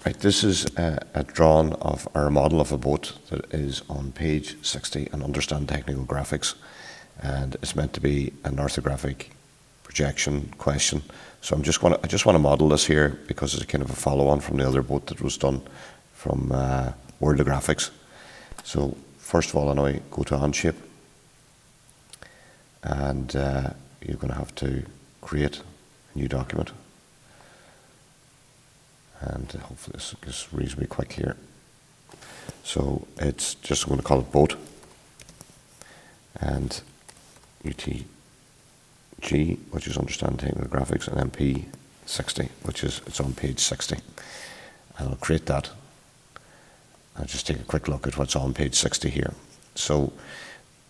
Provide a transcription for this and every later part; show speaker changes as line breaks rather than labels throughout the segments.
Right, this is a drawing of our model of a boat that is on page 60 and Understand Technical Graphics, and it's meant to be an orthographic projection question. So I just want to model this here because it's kind of a follow-on from the other boat that was done from World of Graphics. So first of all, I now go to Onshape, and you're going to have to create a new document. And hopefully this is reasonably quick here. So it's just, I'm going to call it boat, and UTG, which is Understand Technical Graphics, and then P60, which is, it's on page 60. And I'll create that. I'll just take a quick look at what's on page 60 here. So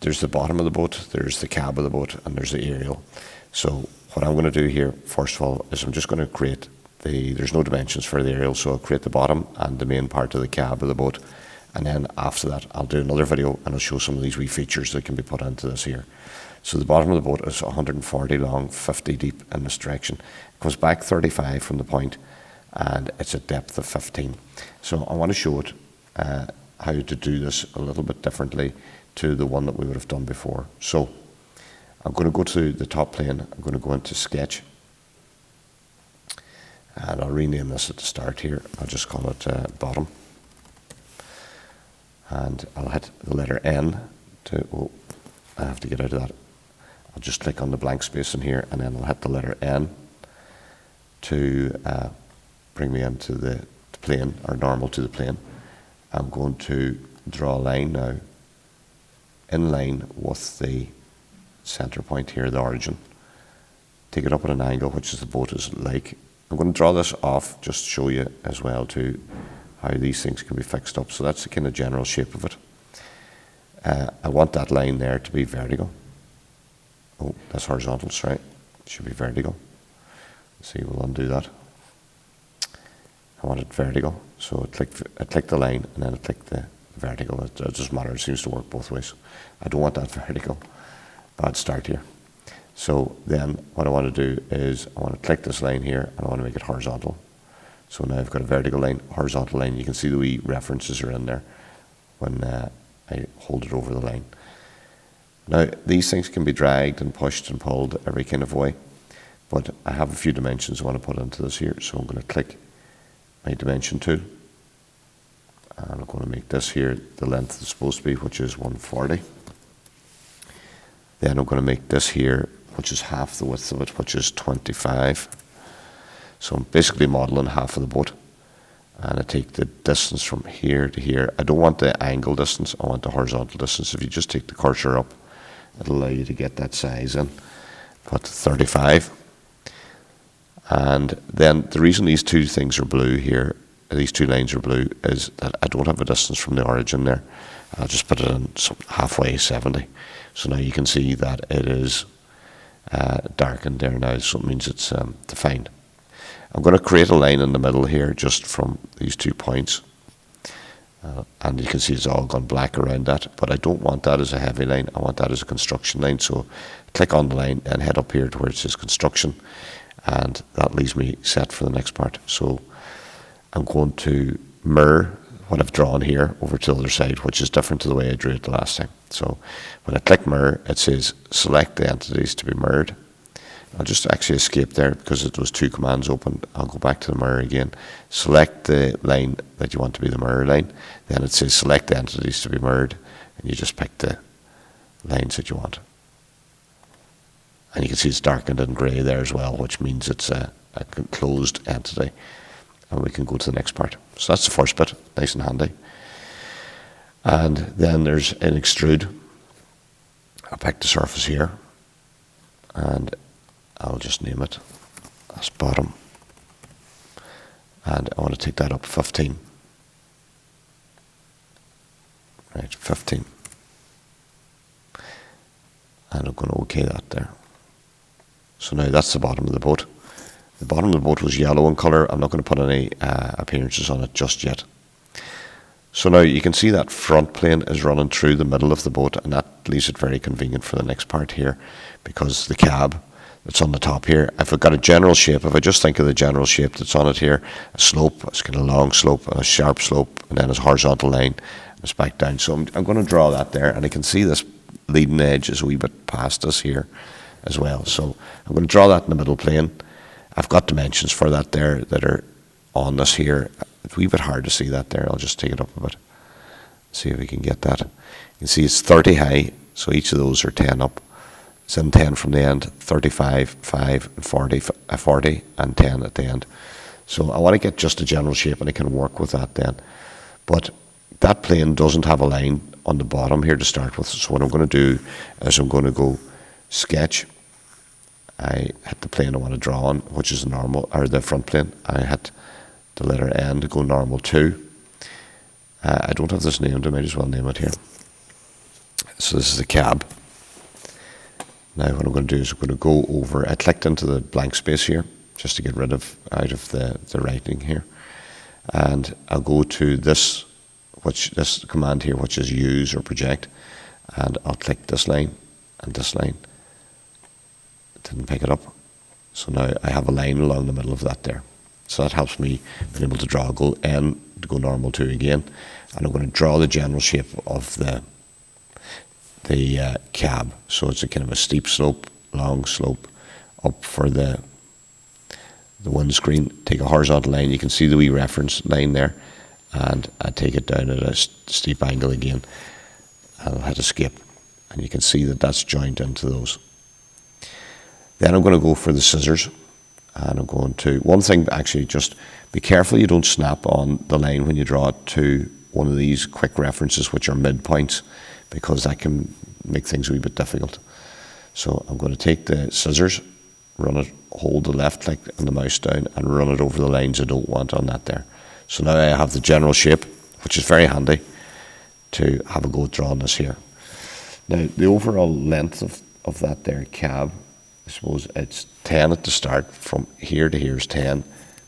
there's the bottom of the boat, there's the cab of the boat, and there's the aerial. So what I'm going to do here, first of all, is I'm just going to create there's no dimensions for the aerial, so I'll create the bottom and the main part of the cab of the boat, and then after that I'll do another video and I'll show some of these wee features that can be put into this here. So the bottom of the boat is 140 long, 50 deep in this direction. It comes back 35 from the point, and it's a depth of 15. So I want to show it how to do this a little bit differently to the one that we would have done before. So I'm going to go to the top plane, I'm going to go into Sketch, and I'll rename this at the start here. I'll just call it bottom. And I'll hit the letter N to, oh, I have to get out of that. I'll just click on the blank space in here, and then I'll hit the letter N to bring me into the plane, or normal to the plane. I'm going to draw a line now in line with the center point here, the origin. Take it up at an angle, which is the boat is like. I'm going to draw this off just to show you as well too how these things can be fixed up. So that's the kind of general shape of it. I want that line there to be vertical. Oh, that's horizontal, sorry. It should be vertical. Let's see, we'll undo that. I want it vertical. So I click the line and then I click the vertical. It doesn't matter, it seems to work both ways. I don't want that vertical. Bad start here. So then what I want to do is I want to click this line here and I want to make it horizontal. So now I've got a vertical line, horizontal line. You can see the wee references are in there when I hold it over the line. Now these things can be dragged and pushed and pulled every kind of way, but I have a few dimensions I want to put into this here. So I'm going to click my dimension tool, and I'm going to make this here the length it's supposed to be, which is 140. Then I'm going to make this here, which is half the width of it, which is 25. So I'm basically modeling half of the boat. And I take the distance from here to here. I don't want the angle distance, I want the horizontal distance. If you just take the cursor up, it'll allow you to get that size in. Put 35. And then the reason these two things are blue here, these two lines are blue, is that I don't have a distance from the origin there. I'll just put it in halfway 70. So now you can see that it is darkened there now, so it means it's defined. I'm going to create a line in the middle here just from these 2 points. And you can see it's all gone black around that, but I don't want that as a heavy line, I want that as a construction line. So click on the line and head up here to where it says construction, and that leaves me set for the next part. So I'm going to mirror what I've drawn here over to the other side, which is different to the way I drew it the last time. So when I click mirror, it says select the entities to be mirrored. I'll just actually escape there because it was 2 commands open. I'll go back to the mirror again. Select the line that you want to be the mirror line. Then it says select the entities to be mirrored, and you just pick the lines that you want. And you can see it's darkened in grey there as well, which means it's a closed entity. And we can go to the next part. So that's the first bit, nice and handy. And then there's an extrude. I'll pick the surface here, and I'll just name it as bottom. And I want to take that up 15. Right, 15. And I'm going to OK that there. So now that's the bottom of the boat. The bottom of the boat was yellow in colour. I'm not going to put any appearances on it just yet. So now you can see that front plane is running through the middle of the boat, and that leaves it very convenient for the next part here, because the cab, that's on the top here. If I've got a general shape, if I just think of the general shape that's on it here, a slope, it's got a long slope, a sharp slope, and then a horizontal line, and it's back down. So I'm going to draw that there, and I can see this leading edge is a wee bit past us here as well. So I'm going to draw that in the middle plane. I've got dimensions for that there that are on this here. It's a wee bit hard to see that there. I'll just take it up a bit. See if we can get that. You can see it's 30 high, so each of those are 10 up. It's in 10 from the end, 35, 5, and 40, and 10 at the end. So I want to get just a general shape, and I can work with that then. But that plane doesn't have a line on the bottom here to start with. So what I'm going to do is I'm going to go sketch. I hit the plane I want to draw on, which is the normal, or the front plane. I hit the letter N to go normal 2. I don't have this named, I might as well name it here. So this is the cab. Now what I'm going to do is I'm going to go over, I clicked into the blank space here, just to get rid of, out of the writing here. And I'll go to this command here, which is use or project. And I'll click this line and this line. It didn't pick it up. So now I have a line along the middle of that there. So that helps me being able to draw, go N to go normal 2 again. And I'm going to draw the general shape of the cab. So it's a kind of a steep slope, long slope up for the windscreen. Take a horizontal line. You can see the wee reference line there. And I take it down at a steep angle again. I'll hit escape. And you can see that that's joined into those. Then I'm going to go for the scissors. And I'm going to, one thing actually, just be careful you don't snap on the line when you draw it to one of these quick references, which are midpoints, because that can make things a wee bit difficult. So I'm going to take the scissors, run it, hold the left click and the mouse down, and run it over the lines I don't want on that there. So now I have the general shape, which is very handy to have a go at drawing this here. Now the overall length of that there cab, I suppose it's 10 at the start. From here to here is 10.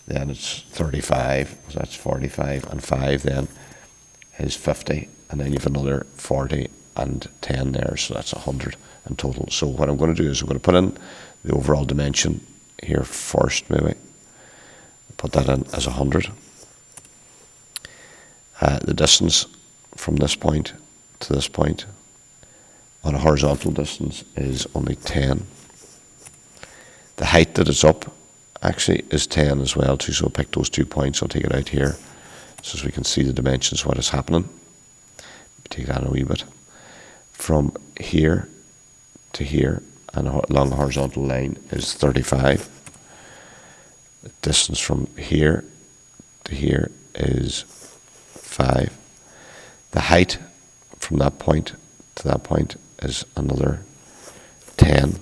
Then it's 35, so that's 45, and 5 then is 50. And then you have another 40 and 10 there, so that's 100 in total. So what I'm going to do is I'm going to put in the overall dimension here first, maybe. Put that in as 100. The distance from this point to this point on a horizontal distance is only 10. The height that it's up actually is 10 as well too, so I'll pick those 2 points. I'll take it out here so as we can see the dimensions, what is happening. Take that a wee bit. From here to here, and along the horizontal line is 35. The distance from here to here is 5. The height from that point to that point is another 10.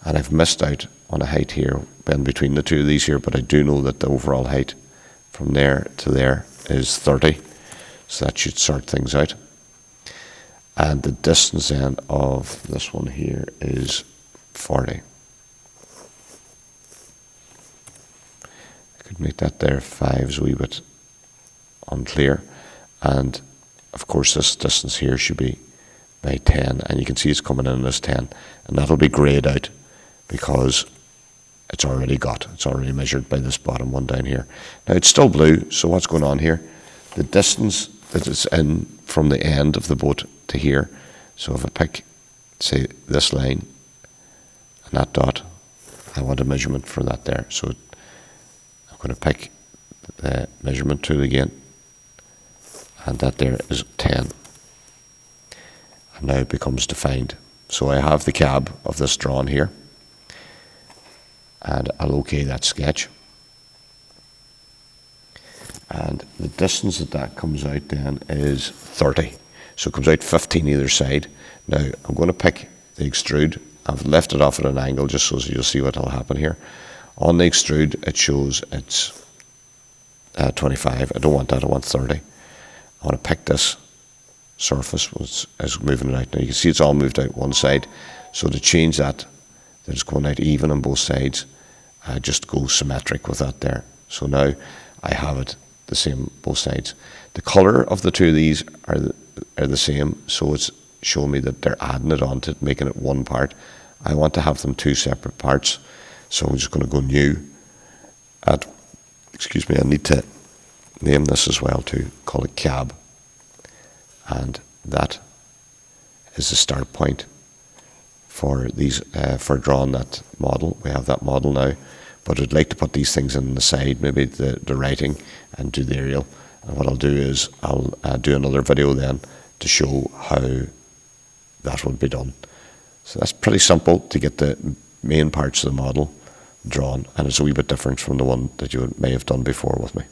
And I've missed out on a height here in between the two of these here, but I do know that the overall height from there to there is 30. So that should sort things out. And the distance then of this one here is 40. I could make that there 5 is a wee bit unclear. And of course this distance here should be by 10, and you can see it's coming in as 10, and that'll be grayed out because it's already measured by this bottom one down here. Now it's still blue, so what's going on here? The distance that it's in from the end of the boat to here, so if I pick, say, this line and that dot, I want a measurement for that there. So I'm going to pick the measurement tool again, and that there is 10. And now it becomes defined. So I have the cab of this drawn here, and I'll OK that sketch. And the distance that comes out then is 30. So it comes out 15 either side. Now I'm going to pick the extrude. I've left it off at an angle just so you'll see what will happen here. On the extrude it shows it's 25. I don't want that, I want 30. I want to pick this surface which is moving it out. Now you can see it's all moved out one side. So to change that it's going out even on both sides, I just go symmetric with that there. So now I have it the same both sides. The colour of the two of these are the same, so it's showing me that they're adding it on to it, making it one part, I want to have them two separate parts. So I'm just going to go new. I need to name this as well too, call it cab. And that is the start point for these, for drawing that model. We have that model now, but I'd like to put these things in the side, maybe the writing, and do the aerial. And what I'll do is I'll do another video then to show how that will be done. So that's pretty simple to get the main parts of the model drawn, and it's a wee bit different from the one that you may have done before with me.